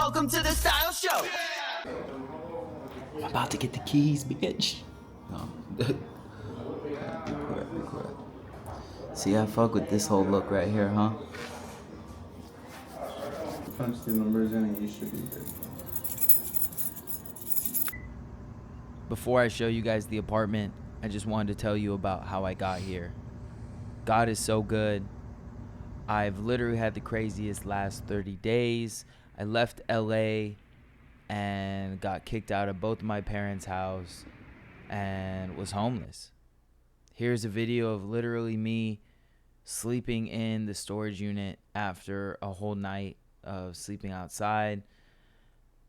Welcome to the Style Show. I'm about to get the keys, bitch. No. See, I fuck with this whole look right here, huh? Punch the numbers in and you should be good. Before I show you guys the apartment, I just wanted to tell you about how I got here. God is so good. I've literally had the craziest last 30 days. I left LA and got kicked out of both of my parents' house and was homeless. Here's a video of literally me sleeping in the storage unit after a whole night of sleeping outside,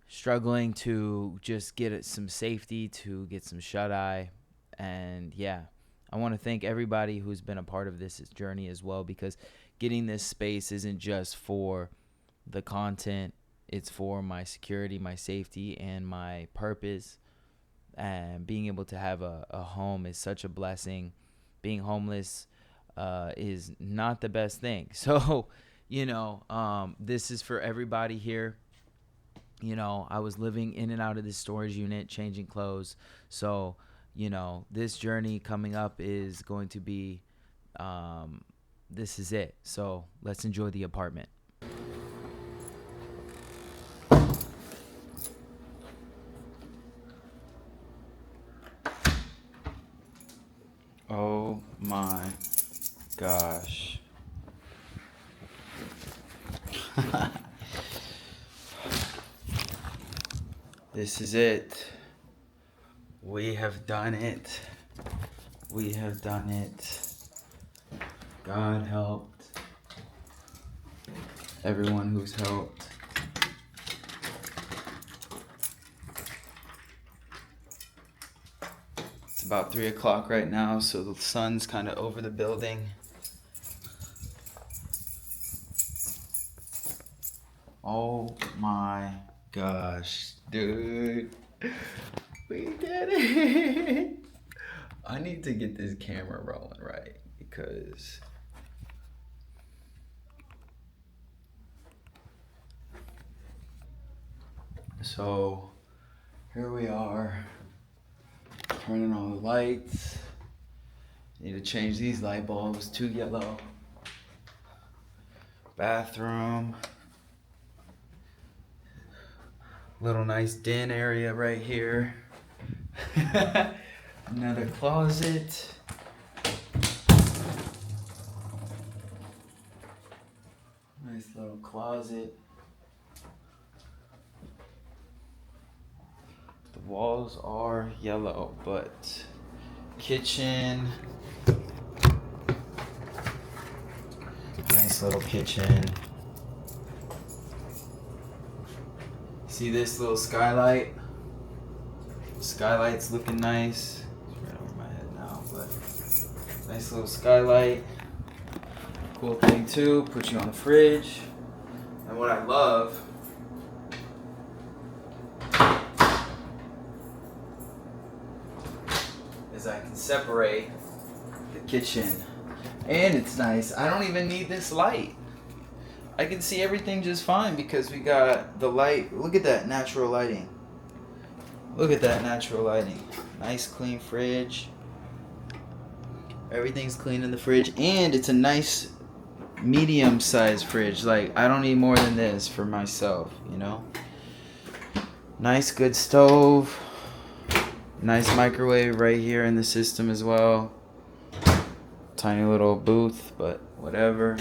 struggling to just get some safety, to get some shut-eye. And yeah, I want to thank everybody who's been a part of this journey as well, because getting this space isn't just for the content, it's for my security, my safety, and my purpose. And being able to have a home is such a blessing. Being homeless is not the best thing. So, this is for everybody here. I was living in and out of this storage unit, changing clothes. So, this journey coming up is going to be, this is it. So let's enjoy the apartment. Oh my gosh. This is it. We have done it. We have done it. God helped. Everyone who's helped. It's about 3 o'clock right now, so the sun's kind of over the building. Oh my gosh, dude. We did it. I need to get this camera rolling right, because so here we are, turning on the lights. Need to change these light bulbs to yellow. Bathroom. Little nice den area right here. Another closet. Nice little closet. The walls are yellow, but kitchen. Nice little kitchen. See this little skylight? Skylight's looking nice. It's right over my head now, but nice little skylight. Cool thing too, put you on the fridge. And what I love is I can separate the kitchen. And it's nice. I don't even need this light. I can see everything just fine because we got the light. Look at that natural lighting. Look at that natural lighting. Nice clean fridge. Everything's clean in the fridge. And it's a nice medium-sized fridge. Like, I don't need more than this for myself, Nice good stove. Nice microwave right here in the system as well. Tiny little booth, but whatever.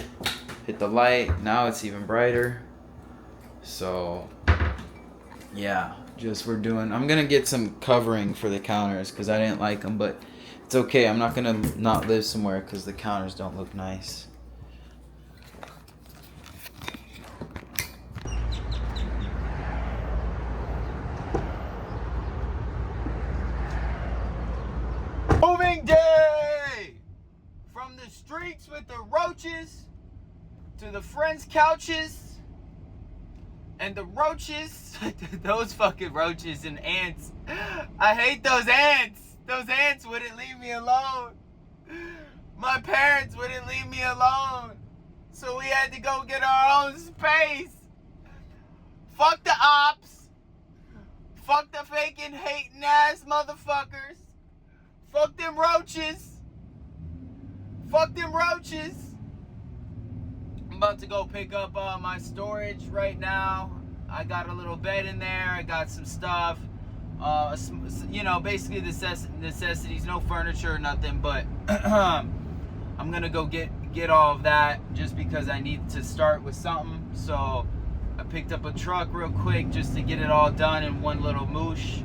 Hit the light. Now it's even brighter. So, yeah. I'm gonna get some covering for the counters because I didn't like them, but it's okay. I'm not gonna not live somewhere because the counters don't look nice. Moving day! From the streets with the roaches to the friends' couches. And the roaches, those fucking roaches and ants. I hate those ants. Those ants wouldn't leave me alone. My parents wouldn't leave me alone. So we had to go get our own space. Fuck the ops. Fuck the faking, hating ass motherfuckers. Fuck them roaches. Fuck them roaches. I'm about to go pick up my storage right now. I got a little bed in there. I got some stuff. You know, basically the necessities. No furniture or nothing, but I'm gonna go get all of that just because I need to start with something. So I picked up a truck real quick just to get it all done in one little moosh.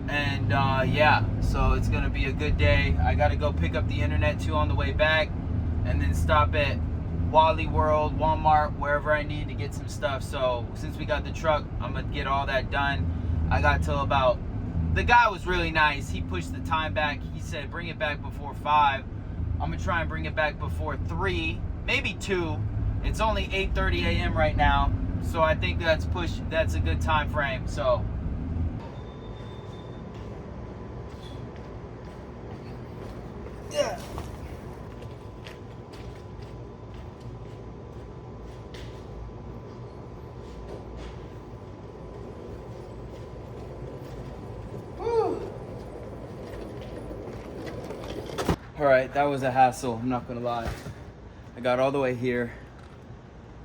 And yeah, so it's gonna be a good day. I gotta go pick up the internet too on the way back, and then stop at Wally World, Walmart, wherever I need to get some stuff. So since we got the truck, I'm gonna get all that done. I got till about, the guy was really nice. He pushed the time back. He said bring it back before 5. I'm gonna try and bring it back before 3, maybe 2. It's only 8:30 a.m. right now, so I think that's a good time frame. So yeah. All right, that was a hassle, I'm not gonna lie. I got all the way here,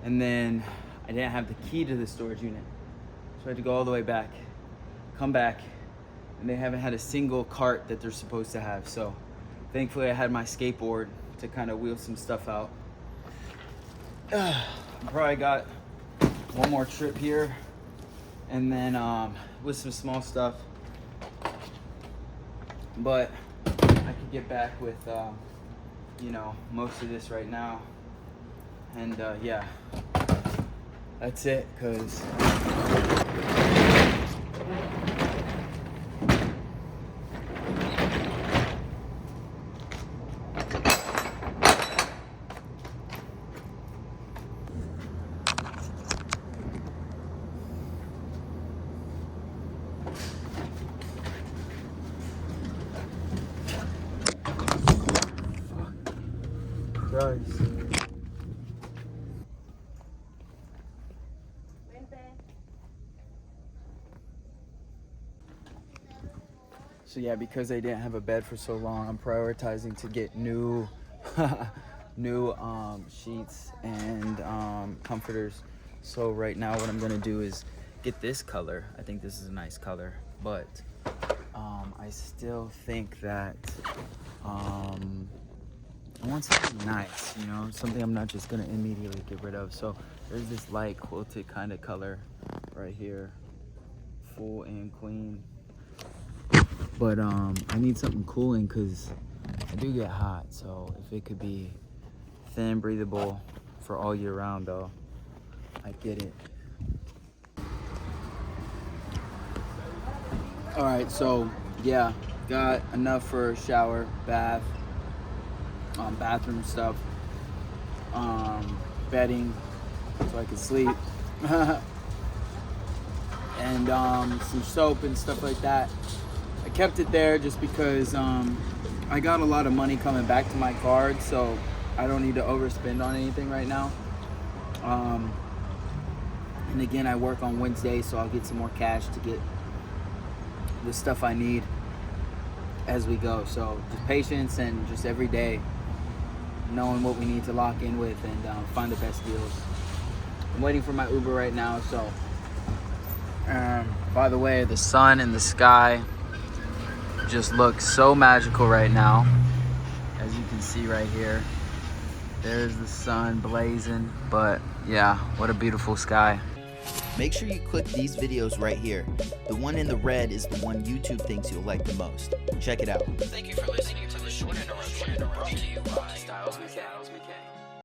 and then I didn't have the key to the storage unit. So I had to go all the way back, come back, and they haven't had a single cart that they're supposed to have. So thankfully I had my skateboard to kind of wheel some stuff out. I probably got one more trip here, and then with some small stuff. But I could get back with, you know, most of this right now. And yeah, that's it, cause Christ. So yeah, because I didn't have a bed for so long, I'm prioritizing to get new sheets and comforters. So right now what I'm gonna do is get this color. I think this is a nice color, but I still think that I want something nice, you know, something I'm not just gonna immediately get rid of. So there's this light quilted kind of color right here, full and clean. But I need something cooling because I do get hot. So if it could be thin, breathable for all year round, though, I get it. All right, so yeah, got enough for a shower, bath, bathroom stuff, bedding so I can sleep, and some soap and stuff like that. I kept it there just because I got a lot of money coming back to my card, so I don't need to overspend on anything right now. And again, I work on Wednesday, so I'll get some more cash to get the stuff I need as we go. So just patience and just every day knowing what we need to lock in with and find the best deals. I'm waiting for my Uber right now. So by the way, the sun and the sky just look so magical right now. As you can see right here, there's the sun blazing. But yeah, what a beautiful sky. Make sure you click these videos right here. The one in the red is the one YouTube thinks you'll like the most. Check it out. Thank you for listening to the short interruption brought to you by Styles McKay.